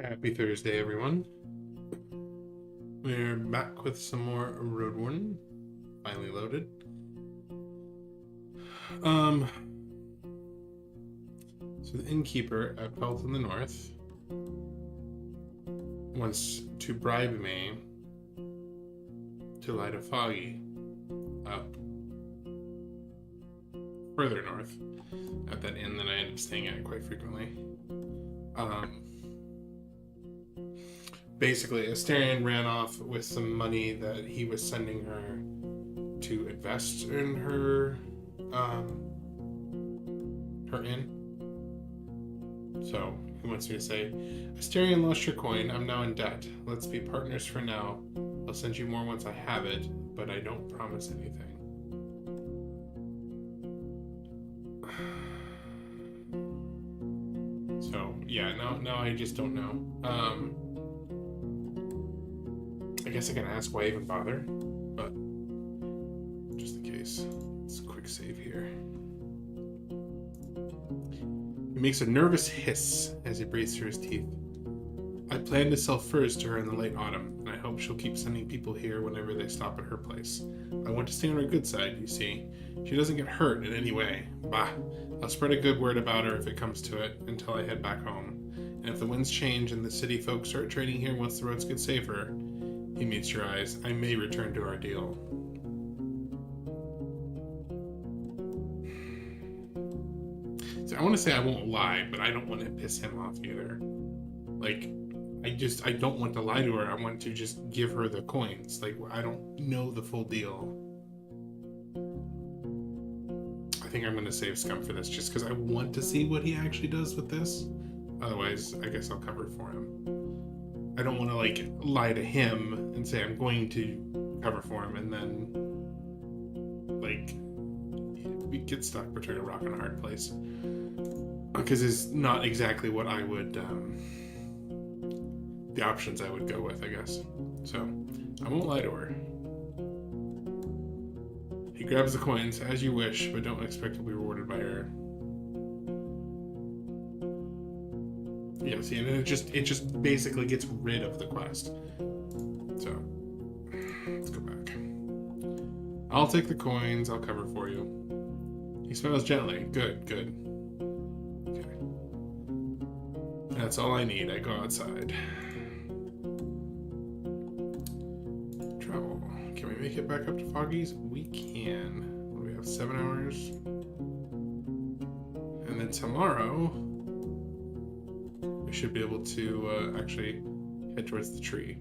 Happy Thursday, everyone. We're back with some more Roadwarden. Finally loaded. Um, so the innkeeper at Pelt in the North wants to bribe me to light a foggy up further north at that inn that I end up staying at quite frequently. Basically, Asterion ran off with some money that he was sending her to invest in her inn. So he wants me to say, Asterion lost your coin. I'm now in debt. Let's be partners for now. I'll send you more once I have it, but I don't promise anything. So yeah, now I just don't know. I guess I can ask why I even bother, but just in case. Let's quick save here. He makes a nervous hiss as he breathes through his teeth. I plan to sell furs to her in the late autumn, and I hope she'll keep sending people here whenever they stop at her place. I want to stay on her good side, you see. She doesn't get hurt in any way. Bah, I'll spread a good word about her if it comes to it, until I head back home. And if the winds change and the city folk start trading here once the roads get safer, he meets your eyes, I may return to our deal. So I want to say I won't lie, but I don't want to piss him off either. Like, I don't want to lie to her. I want to just give her the coins. Like, I don't know the full deal. I think I'm going to save Scum for this just because I want to see what he actually does with this. Otherwise, I guess I'll cover for him. I don't want to, like, lie to him and say I'm going to cover for him and then, like, we get stuck between a rock and a hard place. Because it's not exactly what I would, the options I would go with, I guess. So, I won't lie to her. He grabs the coins, as you wish, but don't expect to be rewarded by her. Yeah, see, and it just basically gets rid of the quest. So, let's go back. I'll take the coins, I'll cover for you. He smiles gently. Good. Okay. That's all I need. I go outside. Travel. Can we make it back up to Foggy's? We can. What do we have? 7 hours? And then tomorrow, we should be able to actually head towards the tree.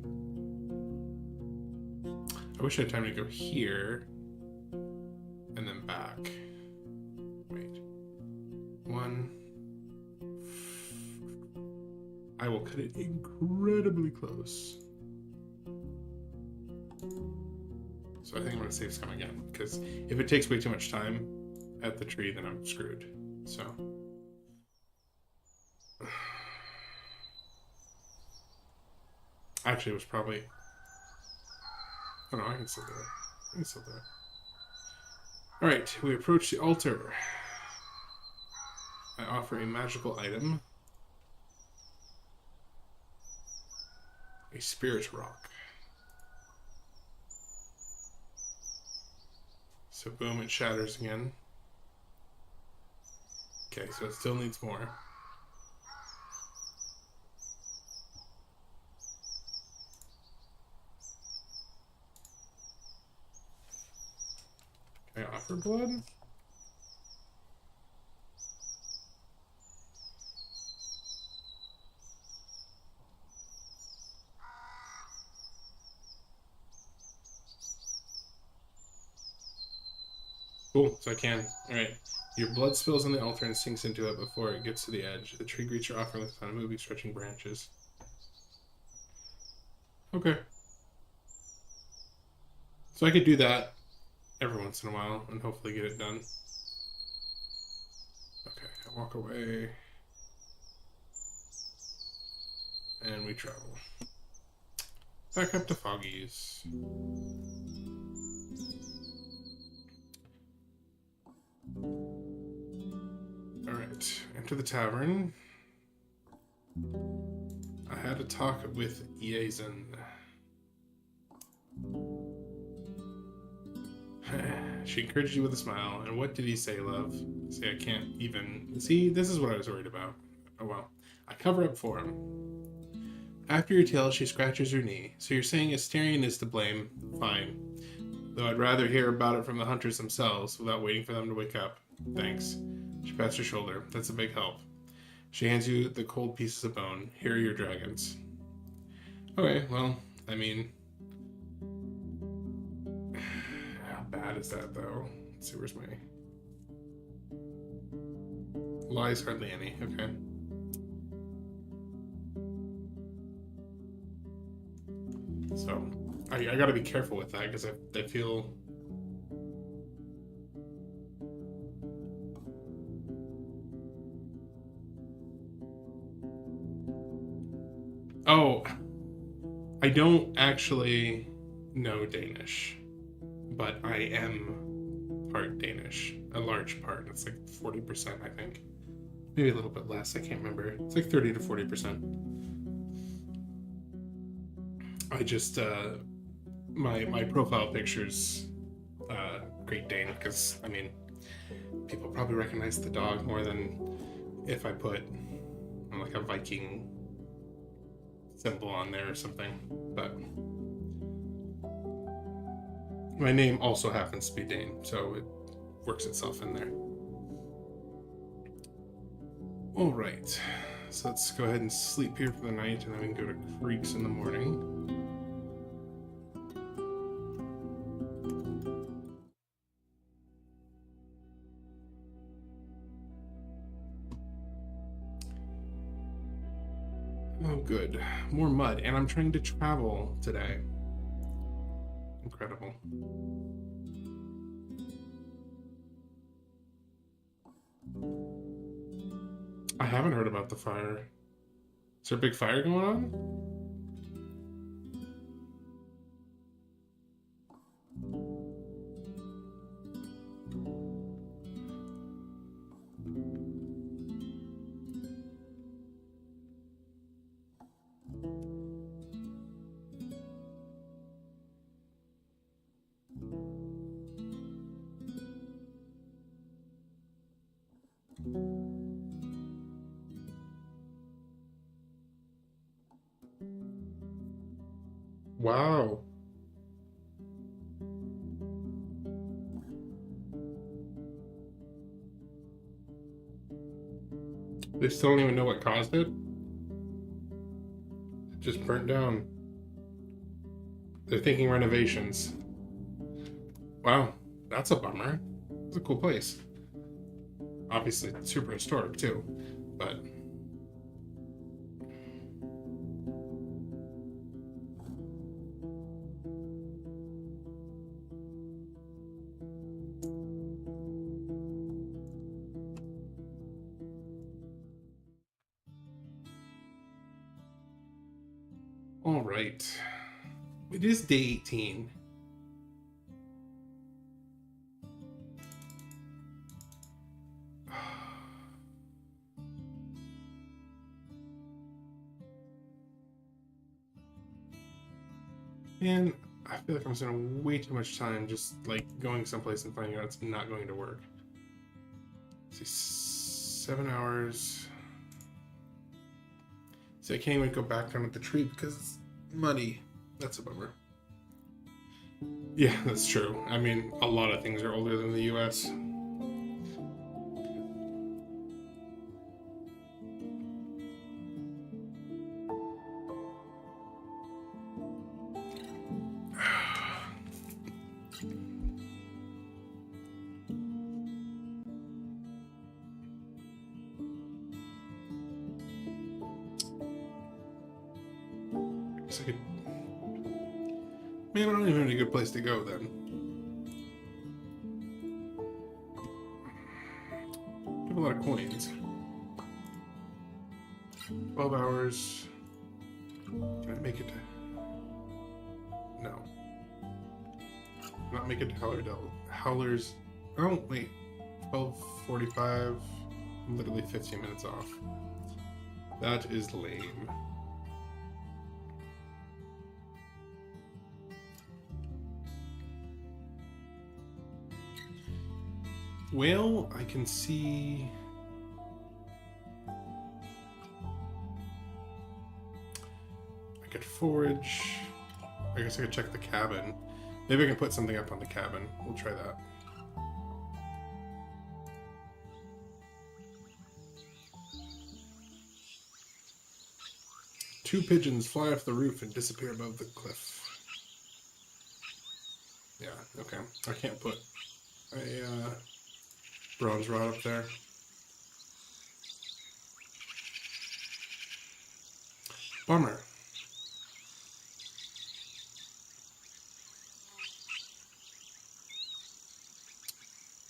I wish I had time to go here and then back. Wait. 1. I will cut it incredibly close. So I think I'm going to save Scum again, because if it takes way too much time at the tree, then I'm screwed. So. Actually, it was probably... Oh no, I can still do it. Alright, we approach the altar. I offer a magical item. A spirit rock. So boom, it shatters again. Okay, so it still needs more. Can I offer blood? Cool, so I can. Alright. Your blood spills on the altar and sinks into it before it gets to the edge. The tree greets your offering with a moving, stretching branches. Okay. So I could do that every once in a while and hopefully get it done. Okay, I walk away. And we travel. Back up to Foggy's. Alright, enter the tavern. I I had a talk with Yazen. She encouraged you with a smile. And what did he say, love? See, I can't even... See, this is what I was worried about. Oh, well. I cover up for him. After your tale, she scratches her knee. So you're saying Asterion is to blame? Fine. Though I'd rather hear about it from the hunters themselves, without waiting for them to wake up. Thanks. She pats her shoulder. That's a big help. She hands you the cold pieces of bone. Here are your dragons. Okay, well, I mean... How bad is that, though? Let's see, where's my... Lies hardly any. Okay. So, I gotta be careful with that, because I feel... Oh, I don't actually know Danish, but I am part Danish. A large part. It's like 40%, I think. Maybe a little bit less, I can't remember. It's like 30 to 40%. I just, my profile picture's Great Dane, because, I mean, people probably recognize the dog more than if I put, like, a Viking symbol on there or something, but my name also happens to be Dane, so it works itself in there. All right, so let's go ahead and sleep here for the night, and then we can go to Creeks in the morning. Oh, good. More mud, and I'm trying to travel today. Incredible. I haven't heard about the fire. Is there a big fire going on? Wow. They still don't even know what caused it? It just burnt down. They're thinking renovations. Wow, that's a bummer. It's a cool place. Obviously, super historic too, but... All right. It is day 18. Man, I feel like I'm spending way too much time just like going someplace and finding out it's not going to work. Let's see, 7 hours. See, I can't even go back down at the tree because it's muddy. That's a bummer. Yeah, that's true. I mean, a lot of things are older than the US. Guess I could... Man, I don't even have a good place to go then. I have a lot of coins. 12 hours. Can I make it to... No. Not make it to Howler's... Oh, wait. 12:45. I'm literally 15 minutes off. That is lame. Well, I can see... I could forage. I guess I could check the cabin. Maybe I can put something up on the cabin. We'll try that. Two pigeons fly off the roof and disappear above the cliff. Yeah, okay. I can't put a bronze rod up there. Bummer.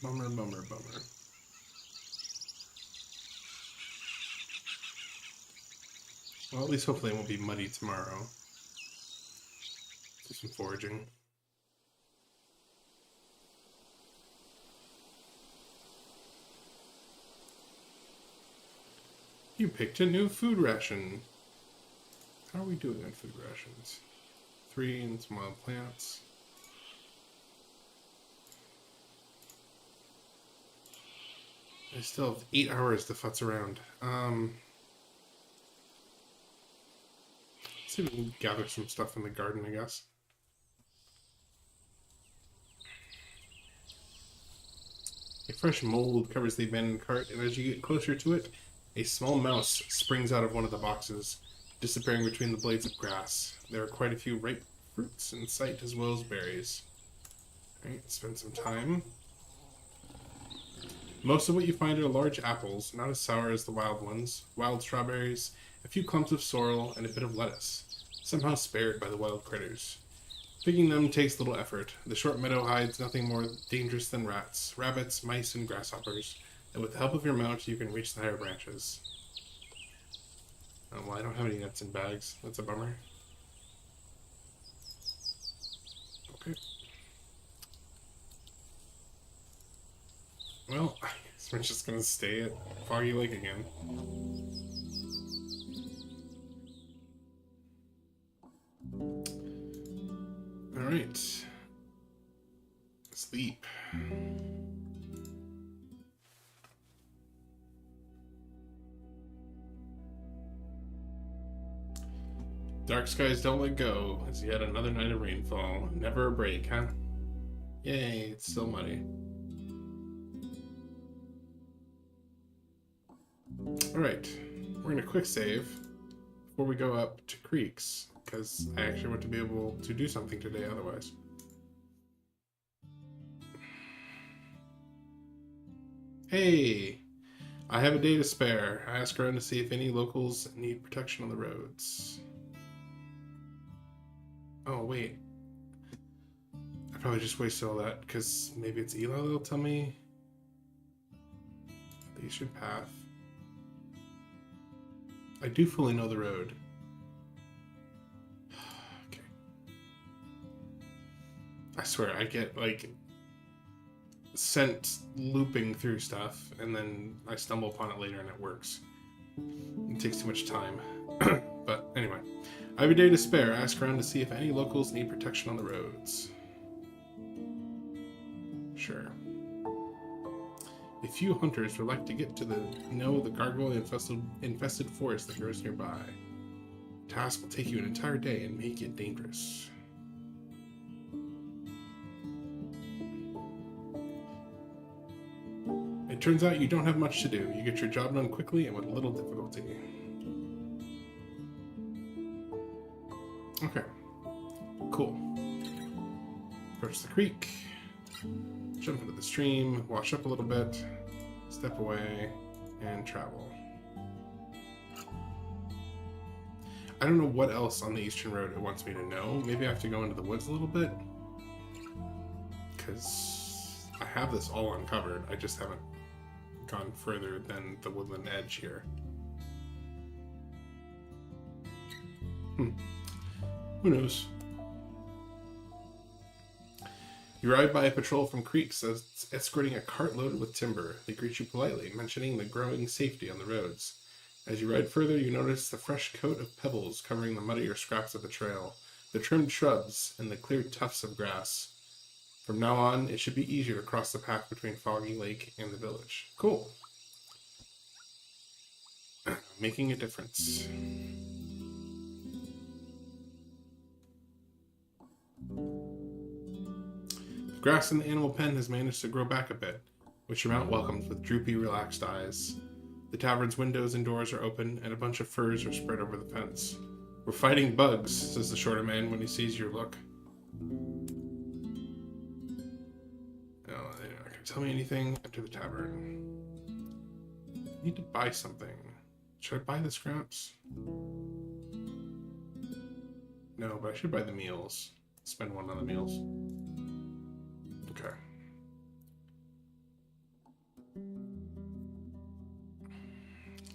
Bummer, bummer, bummer. Well, at least hopefully it won't be muddy tomorrow. Do some foraging. You picked a new food ration. How are we doing on food rations? 3 and some wild plants. I still have 8 hours to futz around. Let's see if we can gather some stuff in the garden, I guess. A fresh mold covers the abandoned cart, and as you get closer to it, a small mouse springs out of one of the boxes, disappearing between the blades of grass. There are quite a few ripe fruits in sight, as well as berries. Alright, spend some time. Most of what you find are large apples, not as sour as the wild ones, wild strawberries, a few clumps of sorrel, and a bit of lettuce, somehow spared by the wild critters. Picking them takes little effort. The short meadow hides nothing more dangerous than rats, rabbits, mice, and grasshoppers, and with the help of your mount, you can reach the higher branches. Oh, well, I don't have any nuts in bags. That's a bummer. Okay. Well, I guess we're just gonna stay at Foggy Lake again. Alright. Sleep. Dark skies don't let go, as yet another night of rainfall. Never a break, huh? Yay, it's still muddy. Alright, we're gonna quick save before we go up to Creeks, because I actually want to be able to do something today otherwise. Hey! I have a day to spare. I ask around to see if any locals need protection on the roads. Oh, wait. I probably just wasted all that, because maybe it's Eli that'll tell me the eastern path. I do fully know the road. Okay. I swear, I get, like, sent looping through stuff, and then I stumble upon it later and it works. It takes too much time. But anyway, I have a day to spare. Ask around to see if any locals need protection on the roads. Sure. A few hunters would like to get to know the gargoyle infested forest that grows nearby. The task will take you an entire day and make it dangerous. It turns out you don't have much to do. You get your job done quickly and with little difficulty. Okay. Cool. Approach the creek. Jump into the stream, wash up a little bit, step away, and travel. I don't know what else on the Eastern Road it wants me to know. Maybe I have to go into the woods a little bit, because I have this all uncovered. I just haven't gone further than the woodland edge here. Who knows? You arrive by a patrol from Creeks escorting a cart loaded with timber. They greet you politely, mentioning the growing safety on the roads. As you ride further, you notice the fresh coat of pebbles covering the muddier scraps of the trail, the trimmed shrubs, and the cleared tufts of grass. From now on, it should be easier to cross the path between Foggy Lake and the village. Cool. Making a difference. The grass in the animal pen has managed to grow back a bit, which your mount welcomes with droopy, relaxed eyes. The tavern's windows and doors are open, and a bunch of furs are spread over the fence. We're fighting bugs, says the shorter man when he sees your look. No, they're not going to tell me anything. Enter the tavern. I need to buy something. Should I buy the scraps? No, but I should buy the meals. Spend one on the meals. Okay.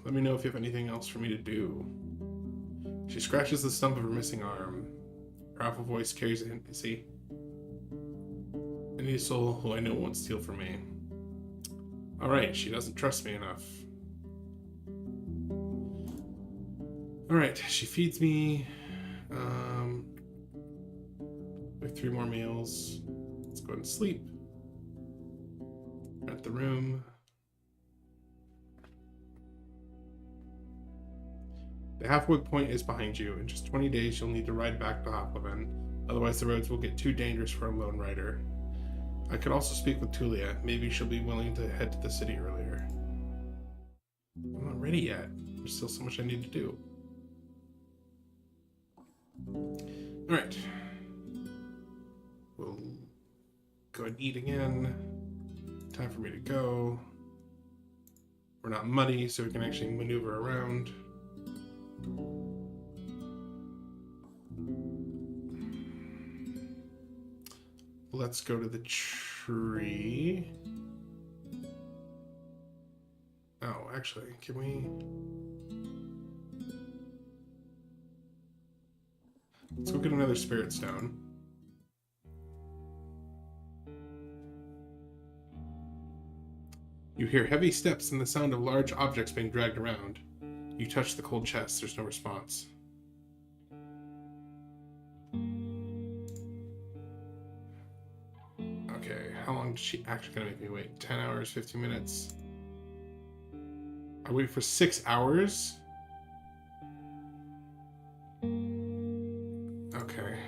Let me know if you have anything else for me to do. She scratches the stump of her missing arm. Her awful voice carries a hint. See? I need a soul who I know won't steal from me. Alright, she doesn't trust me enough. Alright, she feeds me. With 3 more meals. Let's go ahead and sleep. At the room. The halfway point is behind you. In just 20 days, you'll need to ride back to Hoplevin. Otherwise, the roads will get too dangerous for a lone rider. I could also speak with Tulia. Maybe she'll be willing to head to the city earlier. I'm not ready yet. There's still so much I need to do. Alright. We'll go and eat again. Time for me to go. We're not muddy, so we can actually maneuver around. Let's go to the tree. Oh, actually, can we... Let's go get another spirit stone. You hear heavy steps and the sound of large objects being dragged around. You touch the cold chest. There's no response. Okay, how long is she actually going to make me wait? 10 hours, 15 minutes? I wait for 6 hours? Okay.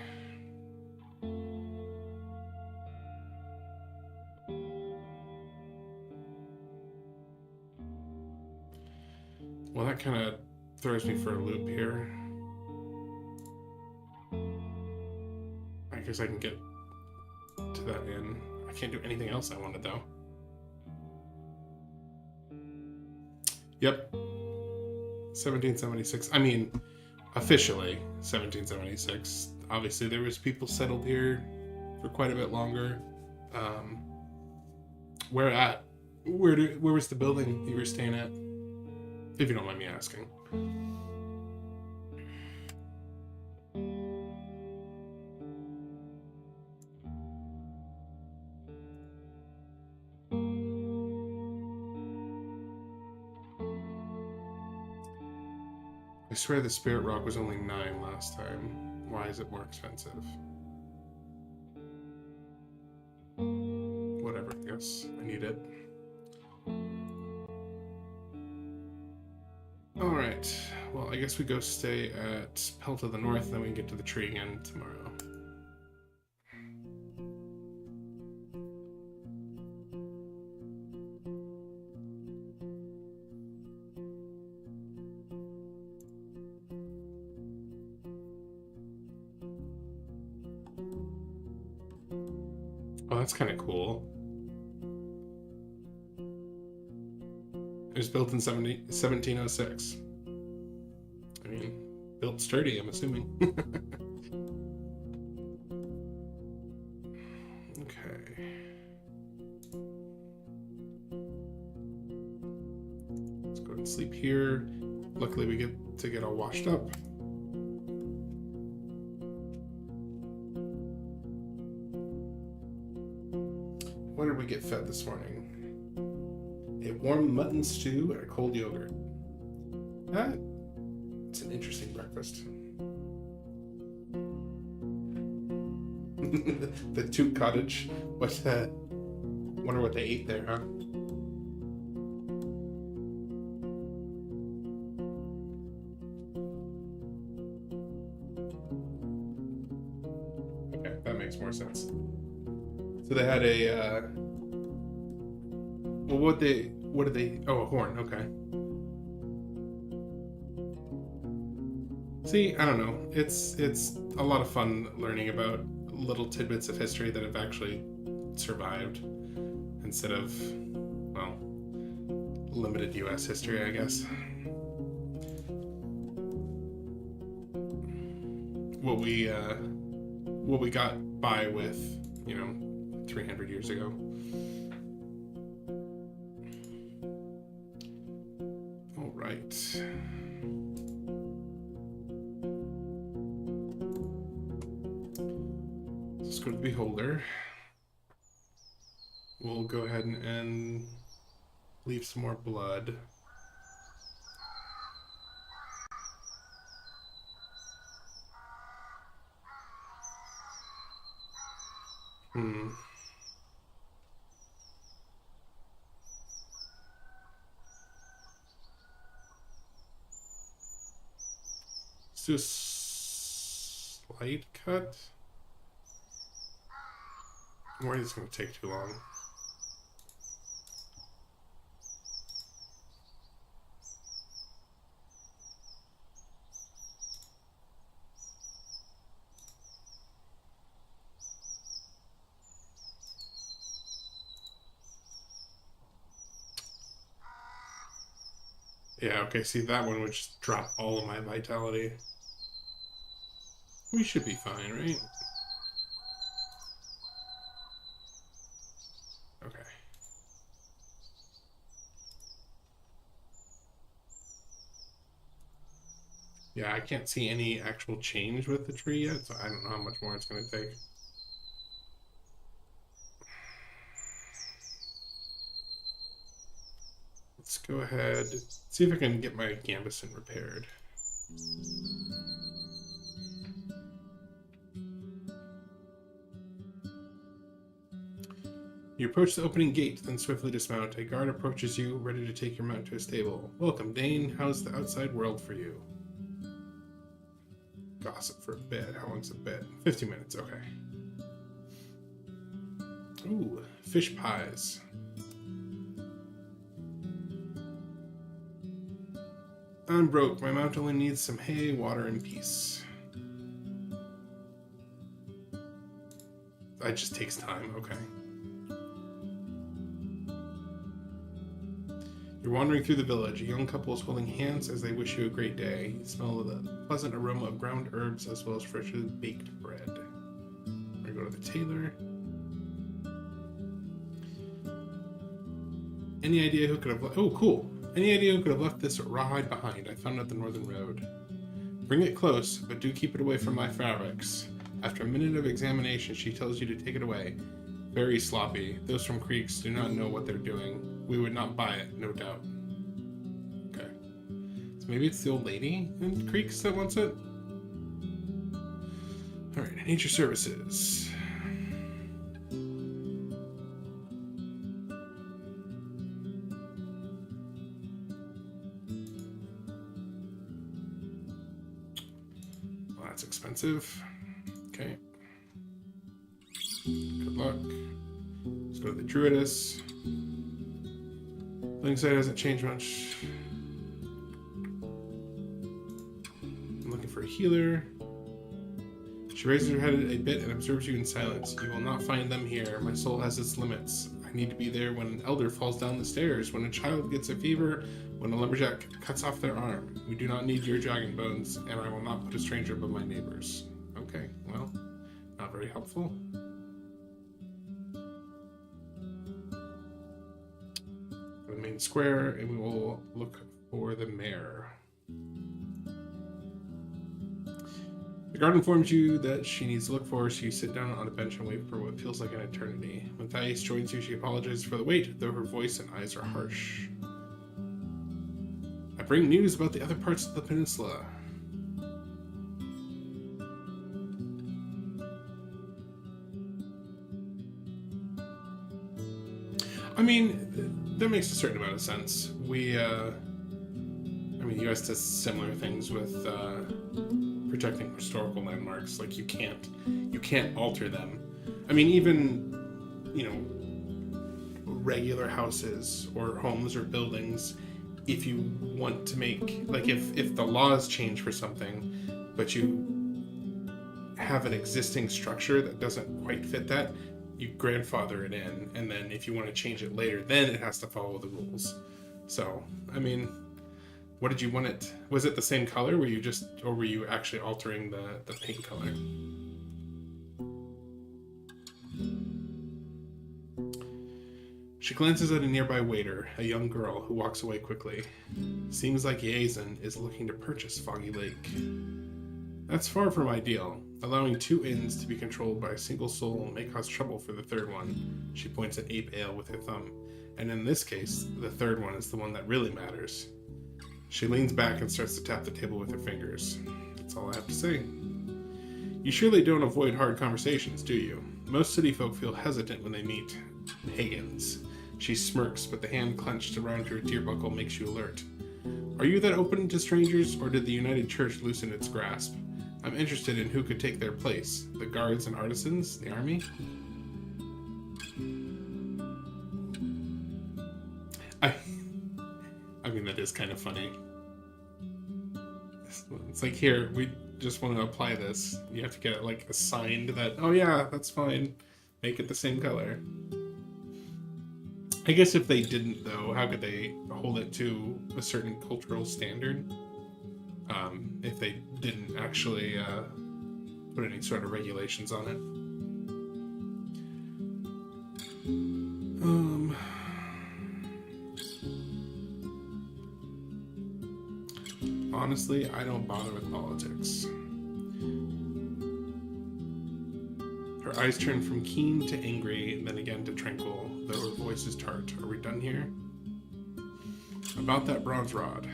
Well, that kind of throws me for a loop here. I guess I can get to that inn. I can't do anything else I wanted, though. Yep. 1776. I mean, officially 1776. Obviously, there was people settled here for quite a bit longer. Where was the building you were staying at? If you don't mind me asking. I swear the Spirit Rock was only 9 last time. Why is it more expensive? Whatever, I guess I need it. Alright, well, I guess we go stay at Pelt of the North, then we can get to the tree again tomorrow. Oh, that's kind of cool. It was built in 1706. I mean, built sturdy, I'm assuming. Okay. Let's go ahead and sleep here. Luckily, we get to get all washed up. What did we get fed this morning? A warm mutton stew and a cold yogurt. It's an interesting breakfast. The Toot Cottage. What? Wonder what they ate there, huh? Okay, that makes more sense. So they had a. Well, what did they? Oh, a horn. Okay. See, I don't know. It's a lot of fun learning about little tidbits of history that have actually survived instead of, well, limited U.S. history, I guess. What we got by with, 300 years ago. All right. Let's go to the Beholder. We'll go ahead and leave some more blood. Let's do a slight cut. I'm worried it's going to take too long. Yeah, okay, see, that one would just drop all of my vitality. We should be fine, right? Okay. Yeah, I can't see any actual change with the tree yet, so I don't know how much more it's going to take. Let's go ahead, see if I can get my gambeson repaired. You approach the opening gate, then swiftly dismount. A guard approaches you, ready to take your mount to a stable. Welcome, Dane. How's the outside world for you? Gossip for a bit. How long's a bit? 50 minutes, okay. Ooh, fish pies. I'm broke. My mount only needs some hay, water, and peace. That just takes time, okay. You're wandering through the village. A young couple is holding hands as they wish you a great day. You smell the pleasant aroma of ground herbs as well as freshly baked bread. We're going to go to the tailor. Any idea who could have... Oh, cool. Any idea who could have left this rawhide behind? I found it at the northern road. Bring it close, but do keep it away from my fabrics. After a minute of examination, she tells you to take it away. Very sloppy. Those from Creeks do not know what they're doing. We would not buy it, no doubt. Okay. So maybe it's the old lady in Creeks that wants it? Alright, nature services. Well, that's expensive. Okay. Good luck. Let's go to the Druidess. Living side hasn't changed much. I'm looking for a healer. She raises her head a bit and observes you in silence. You will not find them here. My soul has its limits. I need to be there when an elder falls down the stairs, when a child gets a fever, when a lumberjack cuts off their arm. We do not need your dragon bones, and I will not put a stranger above my neighbors. Okay, well, not very helpful. The main square, and we will look for the mayor. The guard informs you that she needs to look for her, so you sit down on a bench and wait for what feels like an eternity. When Thais joins you, she apologizes for the wait, though her voice and eyes are harsh. I bring news about the other parts of the peninsula. I mean, that makes a certain amount of sense. The U.S. does similar things with protecting historical landmarks. Like you can't alter them. I mean, even regular houses or homes or buildings, if you want to make, like, if the laws change for something, but you have an existing structure that doesn't quite fit that, you grandfather it in, and then if you want to change it later, then it has to follow the rules. So, I mean, what did you want it? Was it the same color? Or were you actually altering the paint color? She glances at a nearby waiter, a young girl who walks away quickly. Seems like Yazen is looking to purchase Foggy Lake. That's far from ideal. Allowing 2 inns to be controlled by a single soul may cause trouble for the third one. She points at Ape Ale with her thumb. And in this case, the third one is the one that really matters. She leans back and starts to tap the table with her fingers. That's all I have to say. You surely don't avoid hard conversations, do you? Most city folk feel hesitant when they meet pagans. She smirks, but the hand clenched around her deer buckle makes you alert. Are you that open to strangers, or did the United Church loosen its grasp? I'm interested in who could take their place. The guards and artisans? The army? I mean, that is kind of funny. It's like, here, we just want to apply this. You have to get it, like, assigned that, oh yeah, that's fine. Make it the same color. I guess if they didn't, though, how could they hold it to a certain cultural standard? If they didn't actually put any sort of regulations on it. Honestly, I don't bother with politics. Her eyes turn from keen to angry, and then again to tranquil, though her voice is tart. Are we done here? About that bronze rod.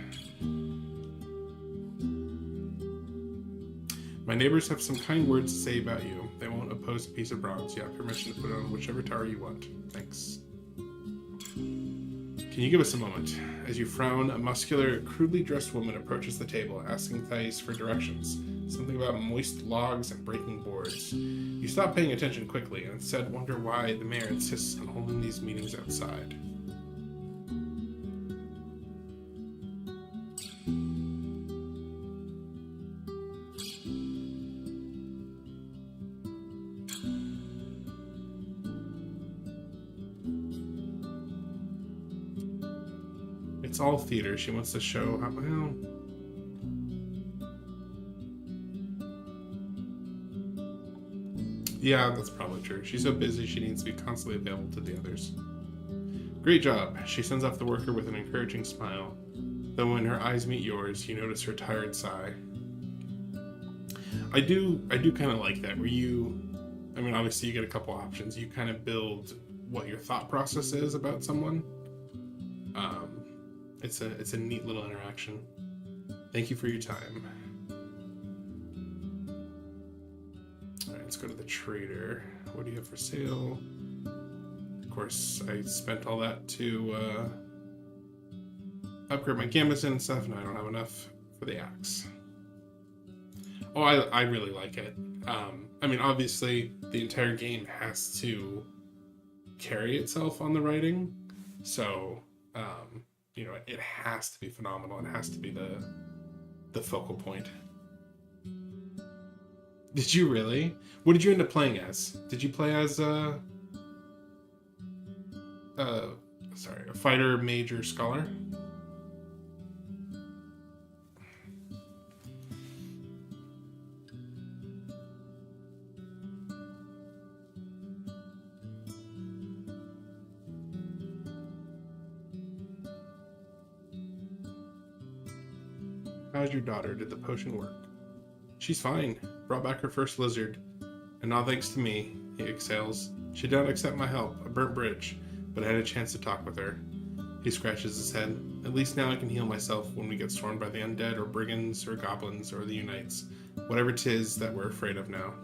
My neighbors have some kind words to say about you. They won't oppose a piece of bronze. You have permission to put it on whichever tower you want. Thanks. Can you give us a moment? As you frown, a muscular, crudely dressed woman approaches the table, asking Thais for directions. Something about moist logs and breaking boards. You stop paying attention quickly, and instead wonder why the mayor insists on holding these meetings outside. It's all theater. She wants to show how, well... Yeah, that's probably true. She's so busy she needs to be constantly available to the others. Great job. She sends off the worker with an encouraging smile. Though when her eyes meet yours, you notice her tired sigh. I do kind of like that, where I mean, obviously you get a couple options. You kind of build what your thought process is about someone. It's a neat little interaction. Thank you for your time. Alright, let's go to the trader. What do you have for sale? Of course, I spent all that to upgrade my gambeson and stuff, and I don't have enough for the axe. Oh, I really like it. I mean, obviously, the entire game has to carry itself on the writing, so it has to be phenomenal. It has to be the focal point. Did you really? What did you end up playing as? Did you play as a fighter, mage, or scholar? How's your daughter? Did the potion work? She's fine. Brought back her first lizard. And not thanks to me, he exhales. She did not accept my help, a burnt bridge, but I had a chance to talk with her. He scratches his head. At least now I can heal myself when we get stormed by the undead, or brigands, or goblins, or the Unites. Whatever 'tis that we're afraid of now.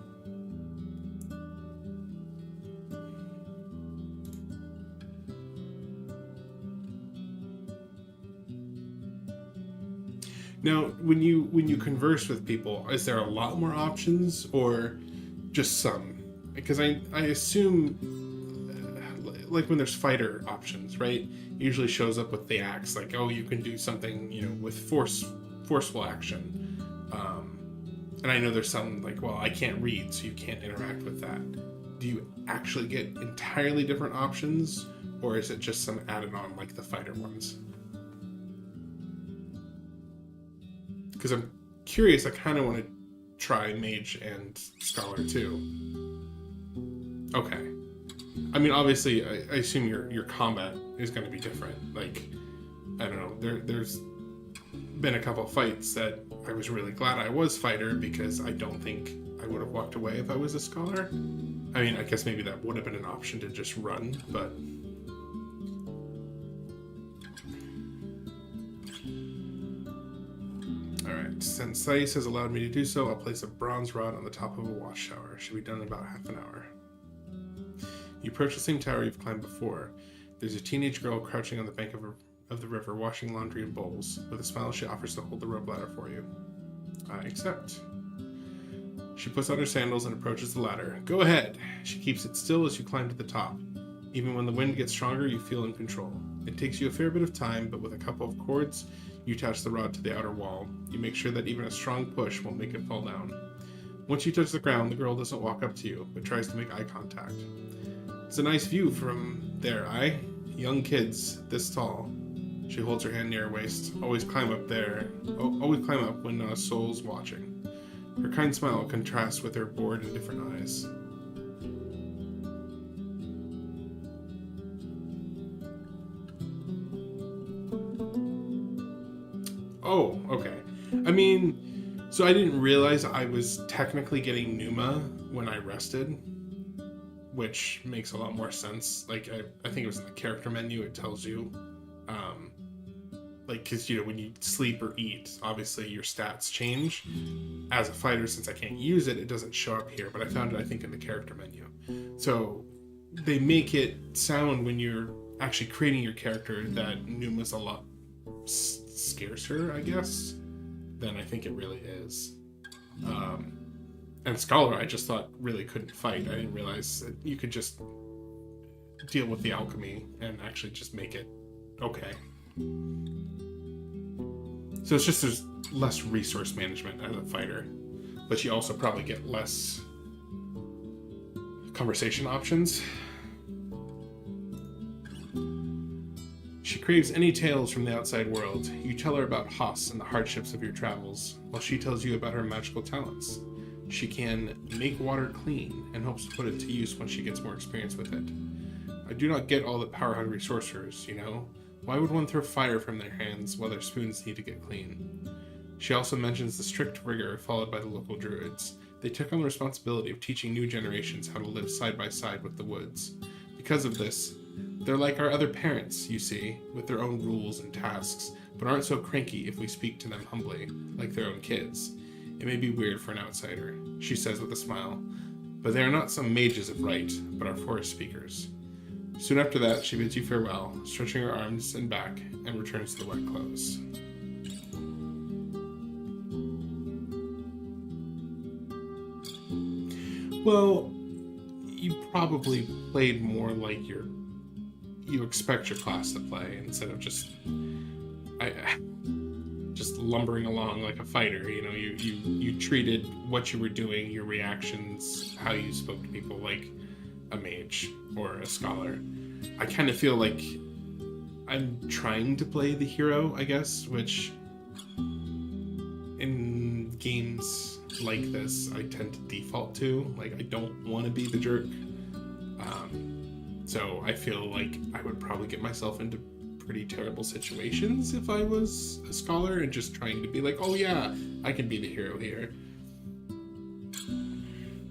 Now, when you converse with people, is there a lot more options or just some? Because I assume, like when there's fighter options, right? It usually shows up with the axe, like, oh, you can do something, with forceful action. And I know there's some like, well, I can't read, so you can't interact with that. Do you actually get entirely different options, or is it just some added on like the fighter ones? Because I'm curious, I kind of want to try mage and scholar too. Okay. I mean, obviously, I assume your combat is going to be different. Like, I don't know, there's been a couple of fights that I was really glad I was fighter, because I don't think I would have walked away if I was a scholar. I mean, I guess maybe that would have been an option to just run, but... Alright, since Thais has allowed me to do so, I'll place a bronze rod on the top of a wash shower. Should be done in about half an hour. You approach the same tower you've climbed before. There's a teenage girl crouching on the bank of the river, washing laundry in bowls. With a smile, she offers to hold the rope ladder for you. I accept. She puts on her sandals and approaches the ladder. Go ahead! She keeps it still as you climb to the top. Even when the wind gets stronger, you feel in control. It takes you a fair bit of time, but with a couple of cords, you attach the rod to the outer wall. You make sure that even a strong push won't make it fall down. Once you touch the ground, the girl doesn't walk up to you, but tries to make eye contact. It's a nice view from there, aye? Young kids, this tall. She holds her hand near her waist. Always climb up there. Always climb up when not a soul's watching. Her kind smile contrasts with her bored, indifferent eyes. Oh, okay. I mean, so I didn't realize I was technically getting Numa when I rested, which makes a lot more sense. Like, I think it was in the character menu, it tells you, like, because, when you sleep or eat, obviously your stats change. As a fighter, since I can't use it, it doesn't show up here, but I found it, I think, in the character menu. So they make it sound, when you're actually creating your character, that Numa's a lot scarcer, I guess, than I think it really is. And Scholar, I just thought really couldn't fight. I didn't realize that you could just deal with the alchemy and actually just make it okay. So it's just there's less resource management as a fighter, but you also probably get less conversation options. She craves any tales from the outside world. You tell her about Haas and the hardships of your travels, while she tells you about her magical talents. She can make water clean and hopes to put it to use when she gets more experience with it. I do not get all the power-hungry sorcerers, Why would one throw fire from their hands while their spoons need to get clean? She also mentions the strict rigor followed by the local druids. They took on the responsibility of teaching new generations how to live side by side with the woods. Because of this, they're like our other parents, you see, with their own rules and tasks, but aren't so cranky if we speak to them humbly, like their own kids. It may be weird for an outsider, she says with a smile, but they are not some mages of right, but are forest speakers. Soon after that, she bids you farewell, stretching her arms and back, and returns to the wet clothes. Well, you probably played more like you expect your class to play, instead of just lumbering along like a fighter. You treated what you were doing, your reactions, how you spoke to people, like a mage or a scholar. I kind of feel like I'm trying to play the hero, I guess, which in games like this I tend to default to. Like, I don't want to be the jerk. So I feel like I would probably get myself into pretty terrible situations if I was a scholar and just trying to be like, oh yeah, I can be the hero here.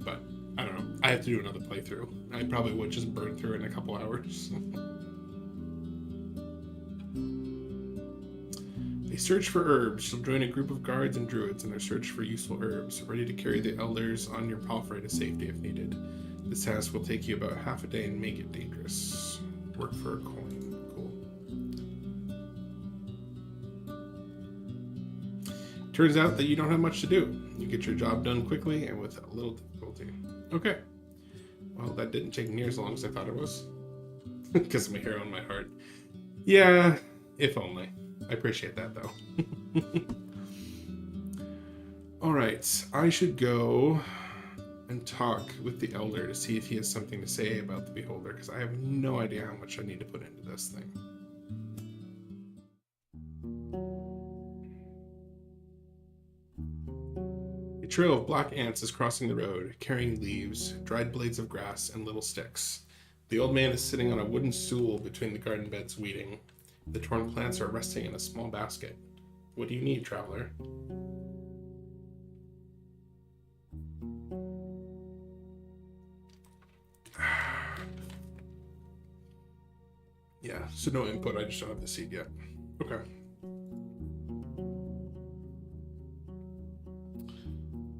But I don't know. I have to do another playthrough. I probably would just burn through it in a couple hours. They search for herbs. She'll join a group of guards and druids in their search for useful herbs, ready to carry the elders on your palfrey to safety if needed. This task will take you about half a day and make it dangerous. Work for a coin. Cool. Turns out that you don't have much to do. You get your job done quickly and with a little difficulty. Okay. Well, that didn't take near as long as I thought it was. Because of my hair on my heart. Yeah, if only. I appreciate that, though. Alright, I should go and talk with the Elder to see if he has something to say about the Beholder, because I have no idea how much I need to put into this thing. A trail of black ants is crossing the road, carrying leaves, dried blades of grass, and little sticks. The old man is sitting on a wooden stool between the garden beds weeding. The torn plants are resting in a small basket. What do you need, traveler? Yeah, so no input, I just don't have the seed yet. Okay.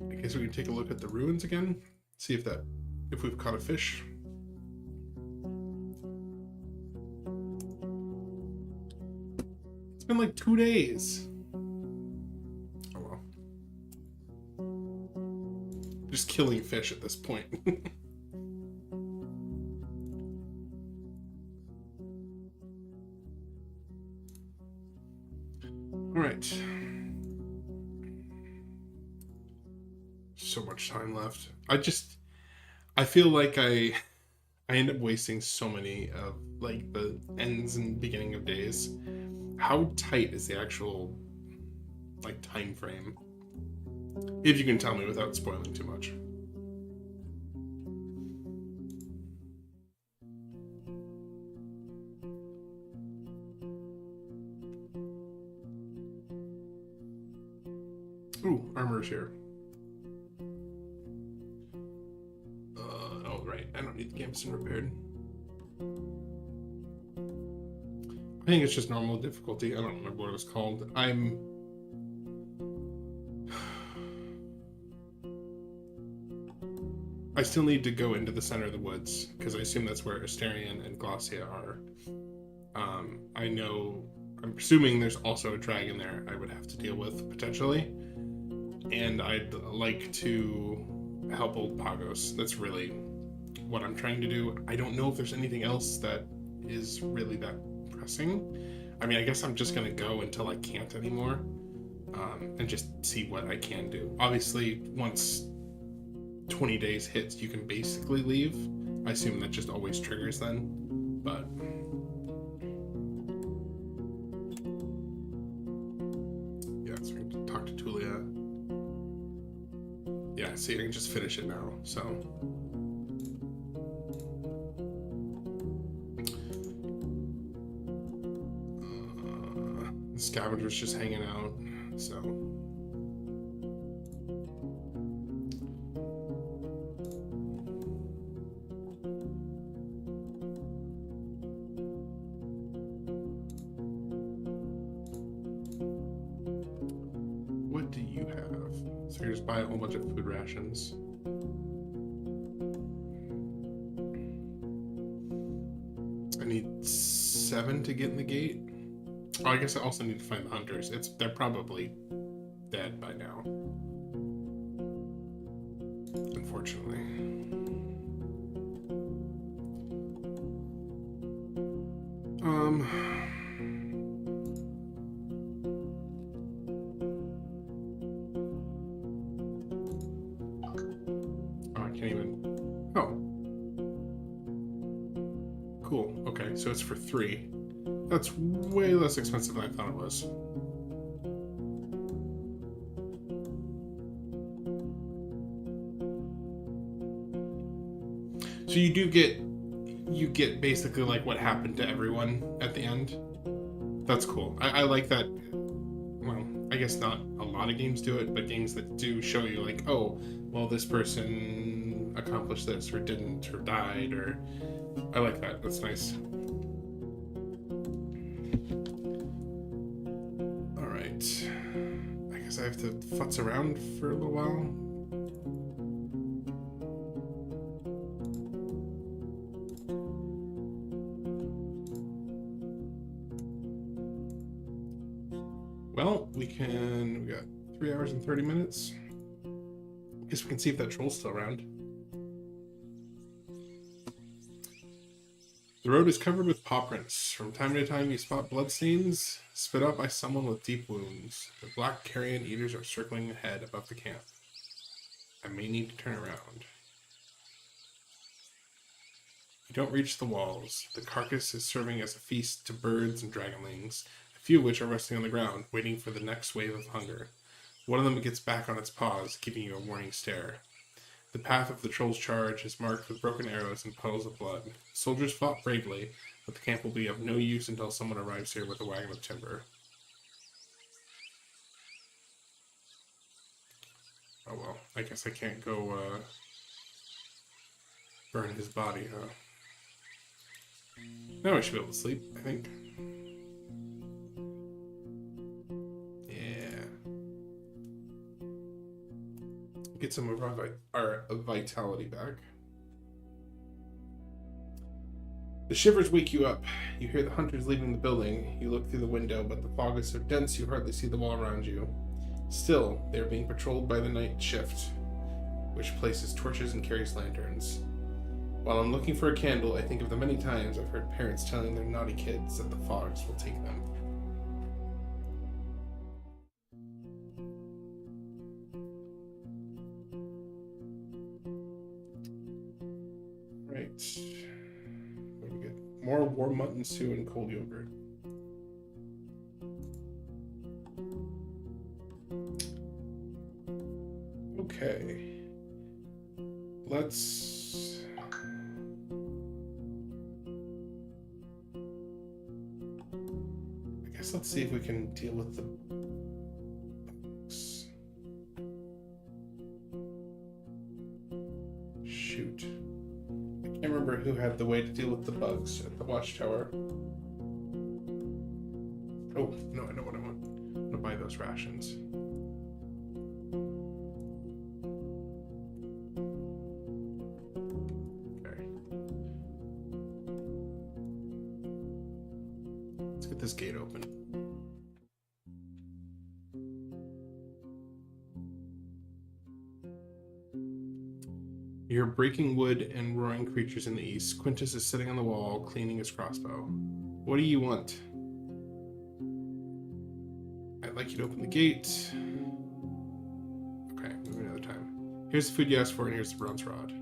I guess we can take a look at the ruins again, see if we've caught a fish. It's been like 2 days. Oh well. Just killing fish at this point. Alright. So much time left. I feel like I end up wasting so many of like the ends and beginning of days. How tight is the actual like time frame? If you can tell me without spoiling too much. Ooh, armor's here. Oh, right. I don't need the gambeson repaired. I think it's just normal difficulty. I don't remember what it was called. I still need to go into the center of the woods, because I assume that's where Asterion and Glossia are. I'm presuming there's also a dragon there I would have to deal with, potentially. And I'd like to help old Pagos. That's really what I'm trying to do. I don't know if there's anything else that is really that pressing. I mean, I guess I'm just going to go until I can't anymore, and just see what I can do. Obviously, once 20 days hits, you can basically leave. I assume that just always triggers then, but... yeah, so we can talk to Tulia. Yeah, see, I can just finish it now, so... the scavenger's just hanging out, so... what do you have? So you just buy a whole bunch of food rations. I need 7 to get in the gate. Oh, I guess I also need to find the hunters. They're probably dead by now, unfortunately. Oh, I can't even... oh. Cool, okay, so it's for 3. That's way less expensive than I thought it was. So you get basically like what happened to everyone at the end. That's cool. I like that. Well, I guess not a lot of games do it, but games that do show you like, oh, well, this person accomplished this or didn't or died, or... I like that. That's nice. Alright. I guess I have to futz around for a little while. Well, we got 3 hours and 30 minutes. Guess we can see if that troll's still around. The road is covered with paw prints. From time to time you spot bloodstains spit out by someone with deep wounds. The black carrion eaters are circling ahead above the camp. I may need to turn around. You don't reach the walls. The carcass is serving as a feast to birds and dragonlings, a few of which are resting on the ground, waiting for the next wave of hunger. One of them gets back on its paws, giving you a warning stare. The path of the troll's charge is marked with broken arrows and puddles of blood. Soldiers fought bravely, but the camp will be of no use until someone arrives here with a wagon of timber. Oh well, I guess I can't go, burn his body, huh? Now I should be able to sleep, I think. Yeah. Get some of our vitality back. The shivers wake you up. You hear the hunters leaving the building. You look through the window, but the fog is so dense you hardly see the wall around you. Still, they are being patrolled by the night shift, which places torches and carries lanterns. While I'm looking for a candle, I think of the many times I've heard parents telling their naughty kids that the fogs will take them. Right. What do we get? More warm mutton stew and cold yogurt. Okay. Let's... I guess let's see if we can deal with the bugs. Shoot. I can't remember who had the way to deal with the bugs at the watchtower. Oh, no, I know what I want. I'm gonna buy those rations. This gate open. You're breaking wood and roaring creatures in the east. Quintus is sitting on the wall, cleaning his crossbow. What do you want? I'd like you to open the gate. Okay, maybe another time. Here's the food you asked for, and here's the bronze rod.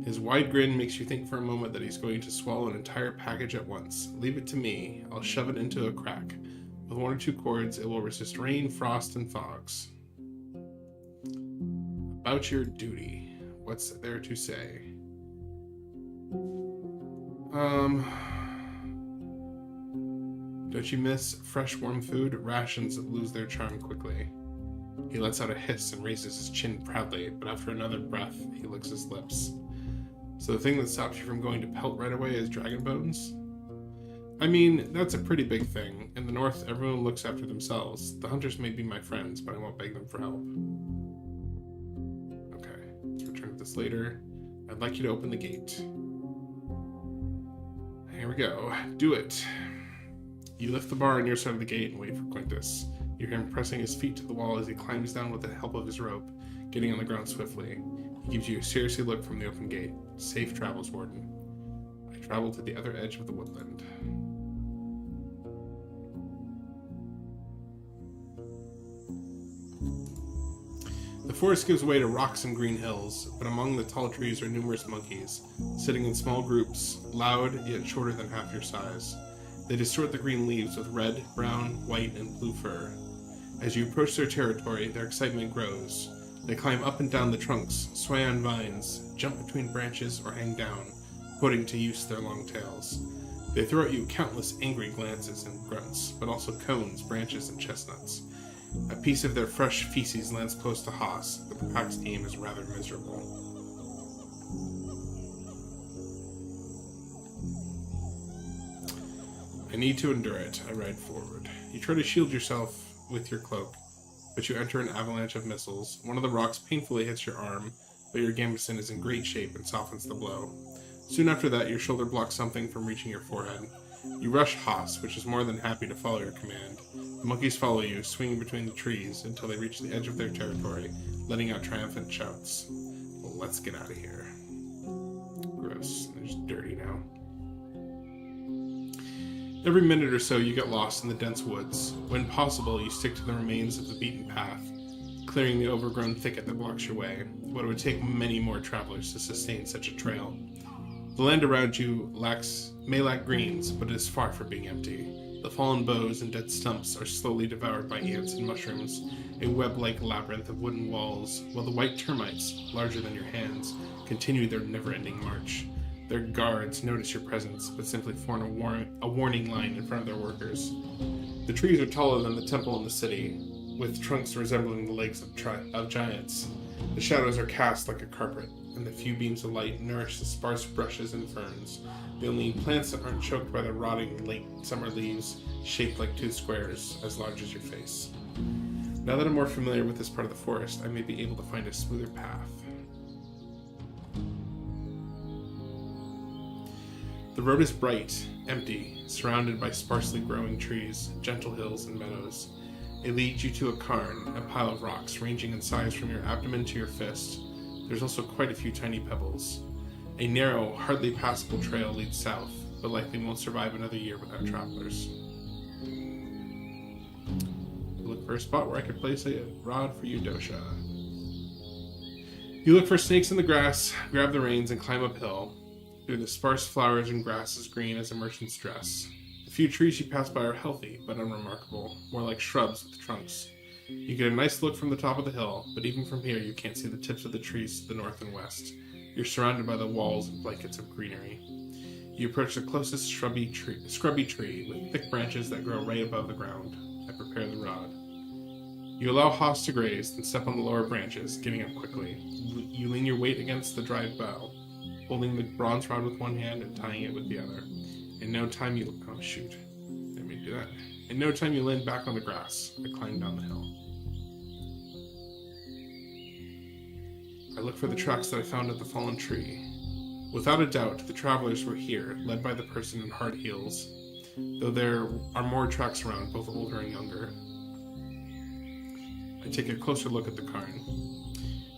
His wide grin makes you think for a moment that he's going to swallow an entire package at once. Leave it to me. I'll shove it into a crack. With 1 or 2 cords, it will resist rain, frost, and fogs. About your duty. What's there to say? Don't you miss fresh, warm food? Rations lose their charm quickly. He lets out a hiss and raises his chin proudly, but after another breath, he licks his lips. So the thing that stops you from going to Pelt right away is dragon bones? I mean, that's a pretty big thing. In the north, everyone looks after themselves. The hunters may be my friends, but I won't beg them for help. Okay, let's return to this later. I'd like you to open the gate. Here we go. Do it. You lift the bar on your side of the gate and wait for Quintus. You hear him pressing his feet to the wall as he climbs down with the help of his rope, getting on the ground swiftly. He gives you a serious look from the open gate. Safe travels, Warden. I travel to the other edge of the woodland. The forest gives way to rocks and green hills, but among the tall trees are numerous monkeys, sitting in small groups, loud yet shorter than half your size. They distort the green leaves with red, brown, white, and blue fur. As you approach their territory, their excitement grows. They climb up and down the trunks, sway on vines, jump between branches, or hang down, putting to use their long tails. They throw at you countless angry glances and grunts, but also cones, branches, and chestnuts. A piece of their fresh feces lands close to Haas, but the pack's aim is rather miserable. I need to endure it. I ride forward. You try to shield yourself with your cloak, but you enter an avalanche of missiles. One of the rocks painfully hits your arm, but your gambeson is in great shape and softens the blow. Soon after that, your shoulder blocks something from reaching your forehead. You rush Haas, which is more than happy to follow your command. The monkeys follow you, swinging between the trees until they reach the edge of their territory, letting out triumphant shouts. Well, let's get out of here. Gross. They're just dirty now. Every minute or so, you get lost in the dense woods. When possible, you stick to the remains of the beaten path, clearing the overgrown thicket that blocks your way. But it would take many more travelers to sustain such a trail. The land around you may lack greens, but it is far from being empty. The fallen boughs and dead stumps are slowly devoured by ants and mushrooms, a web-like labyrinth of wooden walls, while the white termites, larger than your hands, continue their never-ending march. Their guards notice your presence, but simply form a warning line in front of their workers. The trees are taller than the temple in the city, with trunks resembling the legs of giants. The shadows are cast like a carpet, and the few beams of light nourish the sparse brushes and ferns, the only plants that aren't choked by the rotting late summer leaves, shaped like toothed squares, as large as your face. Now that I'm more familiar with this part of the forest, I may be able to find a smoother path. The road is bright, empty, surrounded by sparsely growing trees, gentle hills, and meadows. It leads you to a cairn, a pile of rocks ranging in size from your abdomen to your fist. There's also quite a few tiny pebbles. A narrow, hardly passable trail leads south, but likely won't survive another year without travelers. Look for a spot where I could place a rod for you, Dosha. You look for snakes in the grass, grab the reins, and climb uphill, through the sparse flowers and grass as green as a merchant's dress. The few trees you pass by are healthy, but unremarkable, more like shrubs with trunks. You get a nice look from the top of the hill, but even from here you can't see the tips of the trees to the north and west. You're surrounded by the walls and blankets of greenery. You approach the closest scrubby tree with thick branches that grow right above the ground. I prepare the rod. You allow Haas to graze, then step on the lower branches, getting up quickly. You lean your weight against the dry bough, holding the bronze rod with one hand and tying it with the other. In no time you... Oh, shoot. Let me do that. In no time you land back on the grass. I climb down the hill. I look for the tracks that I found at the fallen tree. Without a doubt, the travelers were here, led by the person in hard heels, though there are more tracks around, both older and younger. I take a closer look at the cairn.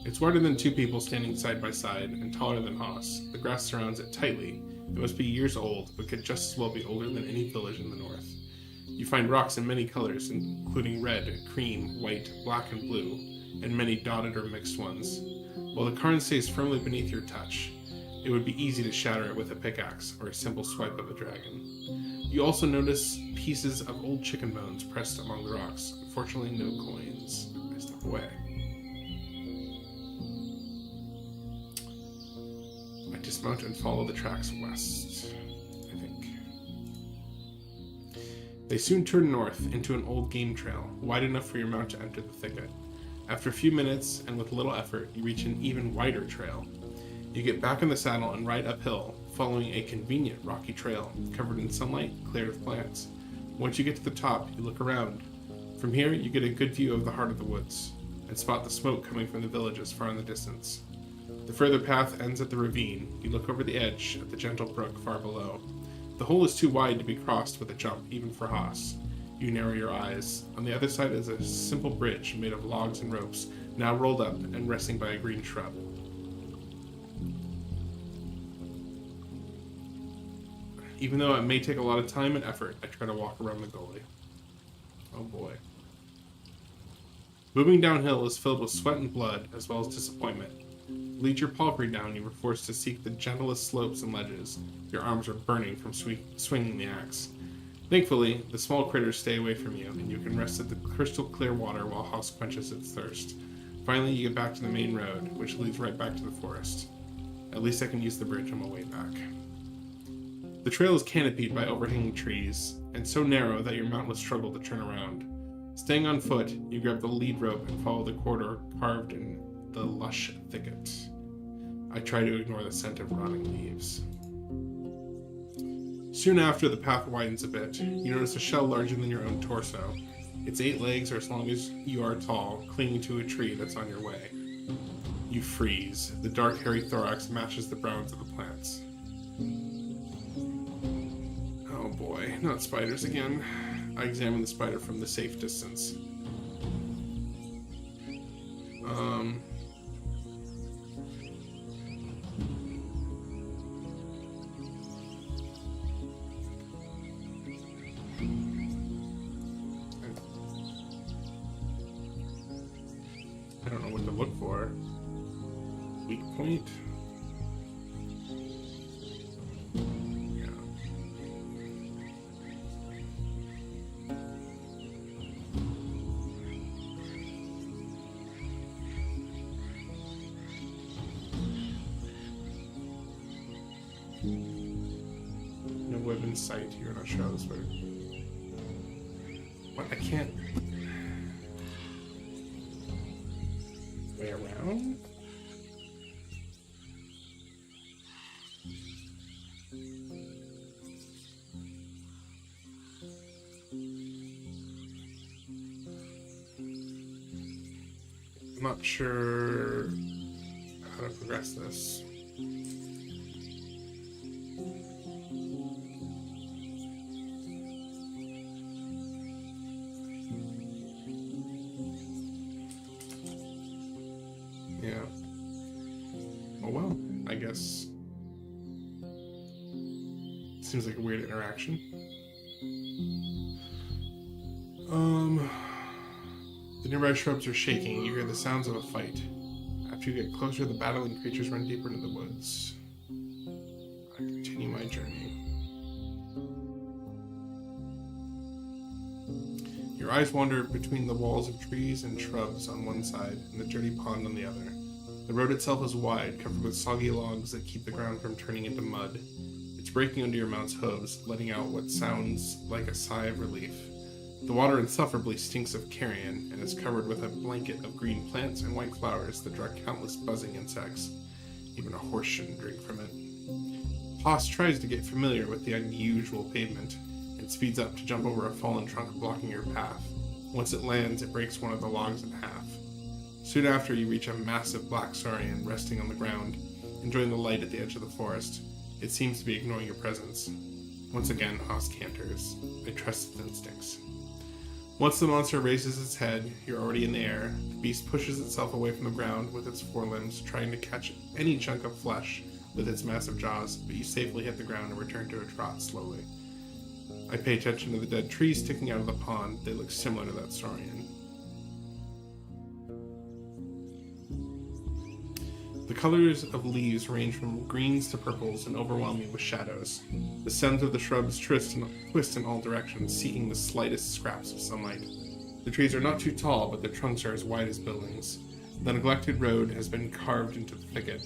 It's wider than two people standing side by side, and taller than Haas. The grass surrounds it tightly. It must be years old, but could just as well be older than any village in the north. You find rocks in many colors, including red, cream, white, black, and blue, and many dotted or mixed ones. While the cairn stays firmly beneath your touch, it would be easy to shatter it with a pickaxe or a simple swipe of a dragon. You also notice pieces of old chicken bones pressed among the rocks. Unfortunately, no coins. I step away. I dismount and follow the tracks west, I think. They soon turn north into an old game trail, wide enough for your mount to enter the thicket. After a few minutes, and with little effort, you reach an even wider trail. You get back in the saddle and ride uphill, following a convenient rocky trail, covered in sunlight, cleared of plants. Once you get to the top, you look around. From here, you get a good view of the heart of the woods, and spot the smoke coming from the villages far in the distance. The further path ends at the ravine. You look over the edge at the gentle brook far below. The hole is too wide to be crossed with a jump, even for Haas. You narrow your eyes. On the other side is a simple bridge made of logs and ropes, now rolled up and resting by a green shrub. Even though it may take a lot of time and effort, I try to walk around the gully. Oh boy. Moving downhill is filled with sweat and blood, as well as disappointment. To lead your palfrey down, you were forced to seek the gentlest slopes and ledges. Your arms are burning from swinging the axe. Thankfully, the small critters stay away from you, and you can rest at the crystal clear water while Haas quenches its thirst. Finally, you get back to the main road, which leads right back to the forest. At least I can use the bridge on my way back. The trail is canopied by overhanging trees, and so narrow that your mount will struggle to turn around. Staying on foot, you grab the lead rope and follow the corridor carved in the lush thicket. I try to ignore the scent of rotting leaves. Soon after, the path widens a bit. You notice a shell larger than your own torso. Its 8 legs are as long as you are tall, clinging to a tree that's on your way. You freeze. The dark, hairy thorax matches the browns of the plants. Oh boy. not spiders again. I examine the spider from the safe distance. I don't know what to look for. Weak point. Yeah. No web in sight. You're not sure how this works. What? I can't. Way around? I'm not sure how to progress this. Yeah. Oh well, I guess. Seems like a weird interaction. The nearby shrubs are shaking. You hear the sounds of a fight. After you get closer, the battling creatures run deeper into the woods. I continue my journey. Your eyes wander between the walls of trees and shrubs on one side and the dirty pond on the other. The road itself is wide, covered with soggy logs that keep the ground from turning into mud. It's breaking under your mount's hooves, letting out what sounds like a sigh of relief. The water insufferably stinks of carrion and is covered with a blanket of green plants and white flowers that draw countless buzzing insects. Even a horse shouldn't drink from it. Haas tries to get familiar with the unusual pavement and speeds up to jump over a fallen trunk blocking your path. Once it lands, it breaks one of the logs in half. Soon after, you reach a massive black saurian resting on the ground, enjoying the light at the edge of the forest. It seems to be ignoring your presence. Once again, Haas canters. I trust its instincts. Once the monster raises its head, you're already in the air. The beast pushes itself away from the ground with its forelimbs, trying to catch any chunk of flesh with its massive jaws, but you safely hit the ground and return to a trot slowly. I pay attention to the dead trees sticking out of the pond. They look similar to that saurian. The colors of leaves range from greens to purples and overwhelm you with shadows. The stems of the shrubs twist in all directions, seeking the slightest scraps of sunlight. The trees are not too tall, but their trunks are as wide as buildings. The neglected road has been carved into the thicket,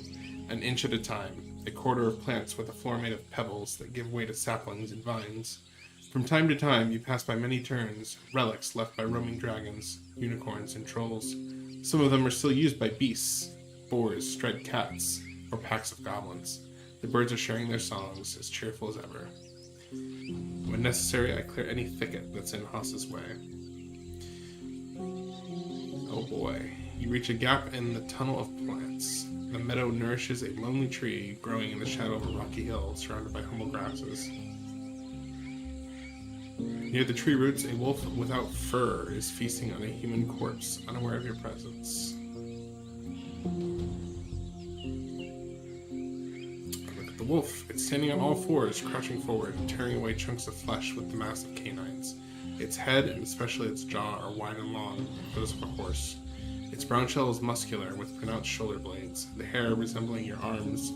an inch at a time, a corridor of plants with a floor made of pebbles that give way to saplings and vines. From time to time, you pass by many turns, relics left by roaming dragons, unicorns, and trolls. Some of them are still used by beasts, boars, striped cats, or packs of goblins. The birds are sharing their songs, as cheerful as ever. When necessary, I clear any thicket that's in Haas's way. Oh boy. You reach a gap in the tunnel of plants. The meadow nourishes a lonely tree growing in the shadow of a rocky hill surrounded by humble grasses. Near the tree roots, a wolf without fur is feasting on a human corpse, unaware of your presence. Look at the wolf. It's standing on all fours, crouching forward, tearing away chunks of flesh with the massive canines. Its head, and especially its jaw, are wide and long, like those of a horse. Its brown shell is muscular, with pronounced shoulder blades, the hair resembling your arms,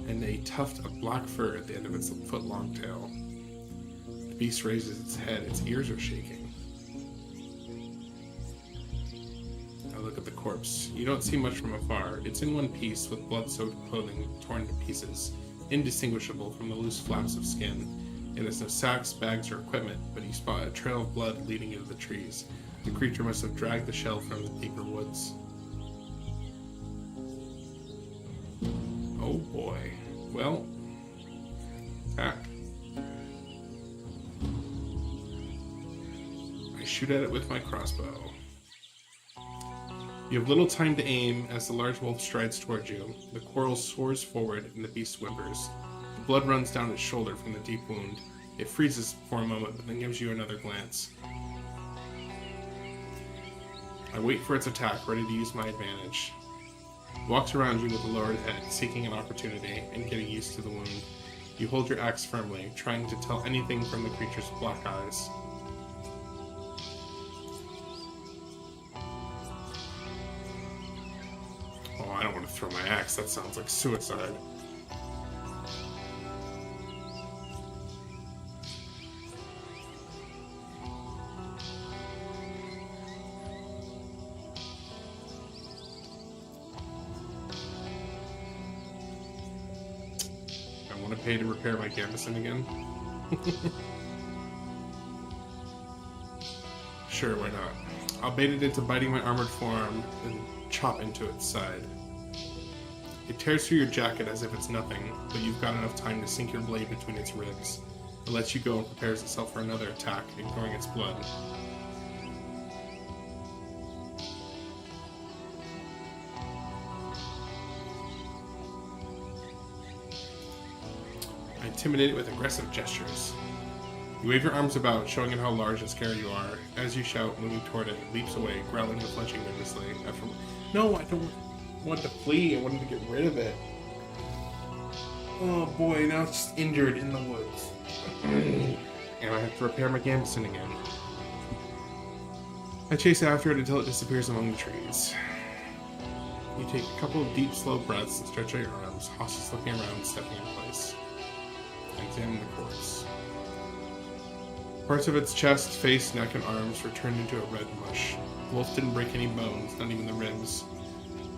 and a tuft of black fur at the end of its foot-long tail. The beast raises its head, its ears are shaking. Now look at the corpse. You don't see much from afar. It's in one piece, with blood-soaked clothing torn to pieces, indistinguishable from the loose flaps of skin. It has no sacks, bags, or equipment, but you spot a trail of blood leading into the trees. The creature must have dragged the shell from the deeper woods. Oh boy. Well, attack. I shoot at it with my crossbow. You have little time to aim as the large wolf strides towards you. The quarrel soars forward and the beast whimpers. The blood runs down its shoulder from the deep wound. It freezes for a moment, but then gives you another glance. I wait for its attack, ready to use my advantage. It walks around you with a lowered head, seeking an opportunity and getting used to the wound. You hold your axe firmly, trying to tell anything from the creature's black eyes. Oh, I don't want to throw my axe. That sounds like suicide. I want to pay to repair my gambeson again. Sure, why not? I'll bait it into biting my armored form and chop into its side. It tears through your jacket as if it's nothing, but you've got enough time to sink your blade between its ribs. It lets you go and prepares itself for another attack, ignoring its blood. I intimidate it with aggressive gestures. You wave your arms about, showing it how large and scary you are. As you shout, moving toward it, it leaps away, growling and flinching nervously. No, I don't want to flee. I wanted to get rid of it. Oh boy, now it's just injured in the woods. And I have to repair my gambeson again. I chase after it until it disappears among the trees. You take a couple of deep, slow breaths and stretch out your arms, hostage looking around, stepping in place. I examine the corpse. Parts of its chest, face, neck, and arms were turned into a red mush. Wolf didn't break any bones, not even the ribs.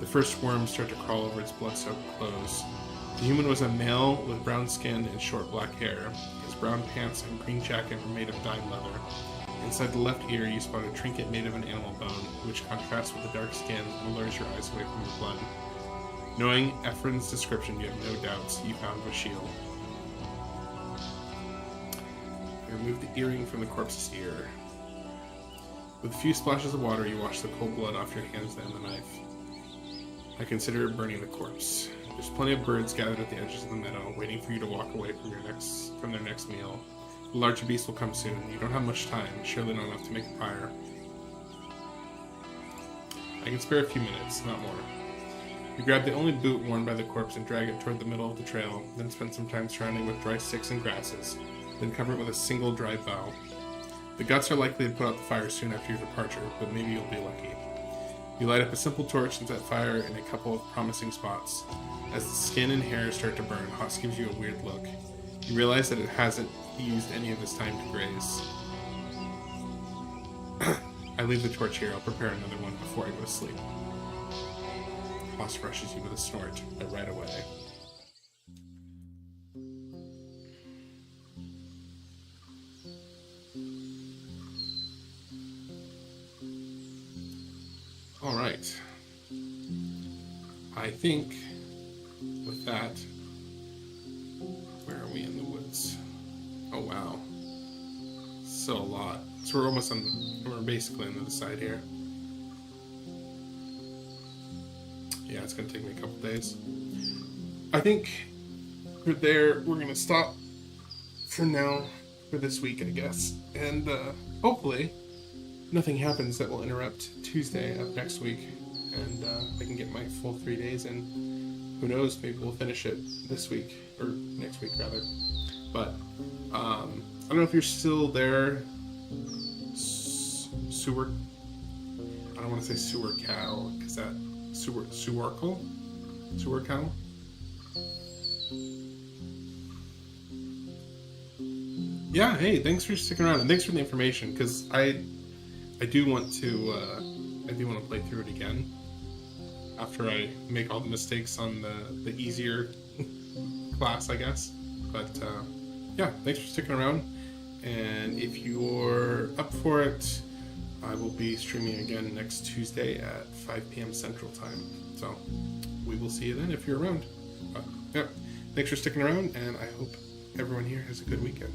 The first worms start to crawl over its blood-soaked clothes. The human was a male with brown skin and short black hair. His brown pants and green jacket were made of dyed leather. Inside the left ear, you spot a trinket made of an animal bone, which contrasts with the dark skin and lures your eyes away from the blood. Knowing Ephron's description, you have no doubts you found the shield. Remove the earring from the corpse's ear. With a few splashes of water, you wash the cold blood off your hands and the knife. I consider burning the corpse. There's plenty of birds gathered at the edges of the meadow, waiting for you to walk away from their next meal. The larger beast will come soon. You don't have much time, surely not enough to make a fire. I can spare a few minutes, not more. You grab the only boot worn by the corpse and drag it toward the middle of the trail, then spend some time surrounding with dry sticks and grasses, then cover it with a single dry bough. The guts are likely to put out the fire soon after your departure, but maybe you'll be lucky. You light up a simple torch and set fire in a couple of promising spots. As the skin and hair start to burn, Haas gives you a weird look. You realize that it hasn't used any of his time to graze. I leave the torch here. I'll prepare another one before I go to sleep. Haas rushes you with a snort, but right away. Alright. I think with that, where are we in the woods? Oh wow. So a lot. So we're basically on the other side here. Yeah, it's gonna take me a couple days. I think we're gonna stop for now for this week, I guess. And hopefully nothing happens that will interrupt Tuesday of next week, and I can get my full 3 days in. Who knows, maybe we'll finish it this week, or next week rather. But I don't know if you're still there, sewer. I don't want to say sewer cow, because that sewer cow. Yeah, hey, thanks for sticking around, and thanks for the information, because I do want to play through it again after I make all the mistakes on the easier class, I guess. But yeah, thanks for sticking around, and if you're up for it, I will be streaming again next Tuesday at 5 p.m. Central Time. So we will see you then if you're around. Yeah, thanks for sticking around, and I hope everyone here has a good weekend.